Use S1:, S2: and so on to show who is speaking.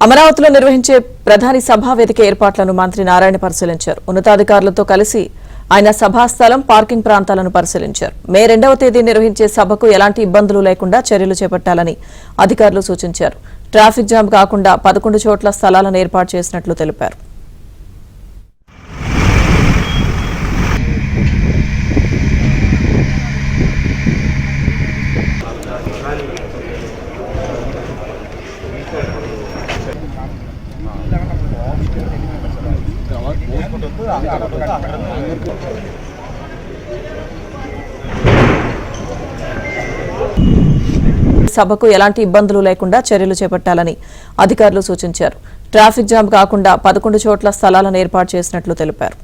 S1: అమరావతిలో నిర్వహించే ప్రధాని సభా వేదిక ఏర్పాట్లను మంత్రి నారాయణ పరిశీలించారు. ఉన్నతాధికారులతో కలిసి ఆయన సభాస్థలం, పార్కింగ్ ప్రాంతాలను పరిశీలించారు. మే 2వ తేదీ నిర్వహించే సభకు ఎలాంటి ఇబ్బందులు లేకుండా చర్యలు చేపట్టాలని అధికారులు సూచించారు. ట్రాఫిక్ జామ్ కాకుండా 11 చోట్ల స్థలాలను ఏర్పాటు చేసినట్లు తెలిపారు. సభకు ఎలాంటి ఇబ్బందులు లేకుండా చర్యలు చేపట్టాలని అధికారులు సూచించారు. ట్రాఫిక్ జామ్ కాకుండా 11 చోట్ల స్థలాలను ఏర్పాటు చేసినట్లు తెలిపారు.